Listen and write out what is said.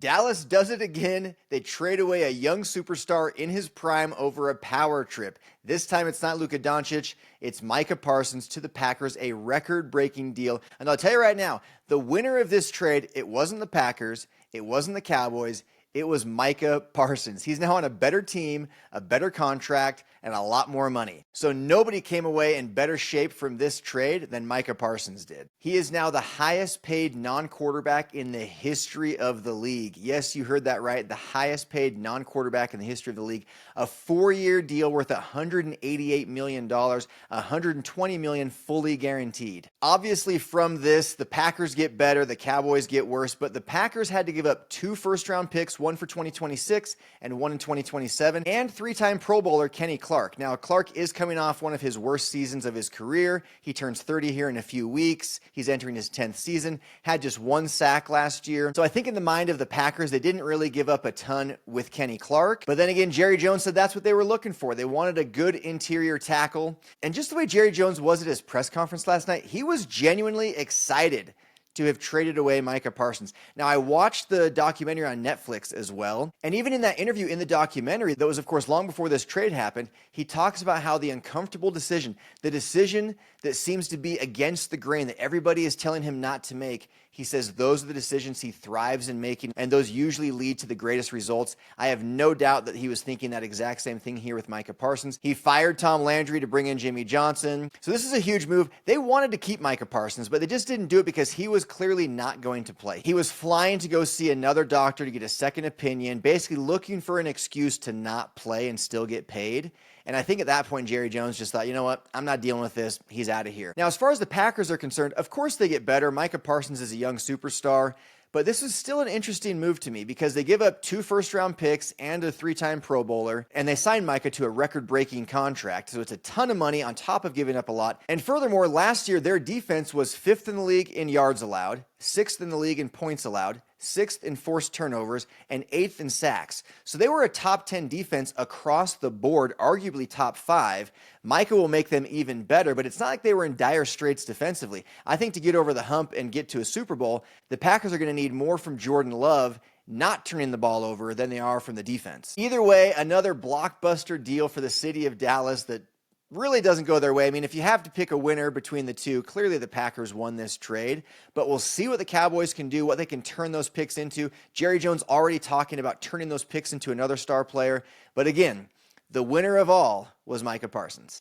Dallas does it again. They trade away a young superstar in his prime over a power trip. This time it's not Luka Doncic, it's Micah Parsons to the Packers, a record-breaking deal. And I'll tell you right now, the winner of this trade, it wasn't the Packers, it wasn't the Cowboys, it was Micah Parsons. He's now on a better team, a better contract, and a lot more money. So nobody came away in better shape from this trade than Micah Parsons did. He is now the highest paid non-quarterback in the history of the league. Yes, you heard that right. The highest paid non-quarterback in the history of the league. A 4-year deal worth $188 million, $120 million fully guaranteed. Obviously from this, the Packers get better, the Cowboys get worse, but the Packers had to give up 2 first-round picks, one for 2026 and one in 2027, and 3-time Pro Bowler Kenny Clark. Now, Clark is coming off one of his worst seasons of his career. He turns 30 here in a few weeks. He's entering his 10th season, had just 1 sack last year. So I think in the mind of the Packers, they didn't really give up a ton with Kenny Clark. But then again, Jerry Jones said that's what they were looking for. They wanted a good interior tackle. And just the way Jerry Jones was at his press conference last night, he was genuinely excited to have traded away Micah Parsons. Now, I watched the documentary on Netflix as well, and even in that interview in the documentary, that was, of course, long before this trade happened, he talks about how the uncomfortable decision, the decision that seems to be against the grain, that everybody is telling him not to make, he says those are the decisions he thrives in making, and those usually lead to the greatest results. I have no doubt that he was thinking that exact same thing here with Micah Parsons. He fired Tom Landry to bring in Jimmy Johnson. So this is a huge move. They wanted to keep Micah Parsons, but they just didn't do it because he was clearly not going to play. He was flying to go see another doctor to get a second opinion, basically looking for an excuse to not play and still get paid. And I think at that point, Jerry Jones just thought, you know what, I'm not dealing with this. He's out of here. Now, as far as the Packers are concerned, of course they get better. Micah Parsons is a young superstar. But this is still an interesting move to me because they give up 2 first-round picks and a 3-time Pro Bowler, and they signed Micah to a record-breaking contract. So it's a ton of money on top of giving up a lot. And furthermore, last year, their defense was 5th in the league in yards allowed, 6th in the league in points allowed, 6th in forced turnovers, and 8th in sacks. So they were a top 10 defense across the board, arguably top 5. Micah will make them even better, but it's not like they were in dire straits defensively. I think to get over the hump and get to a Super Bowl, the Packers are going to need more from Jordan Love not turning the ball over than they are from the defense. Either way, another blockbuster deal for the city of Dallas that really doesn't go their way. I mean, if you have to pick a winner between the two, clearly the Packers won this trade, but we'll see what the Cowboys can do, what they can turn those picks into. Jerry Jones already talking about turning those picks into another star player. But again, the winner of all was Micah Parsons.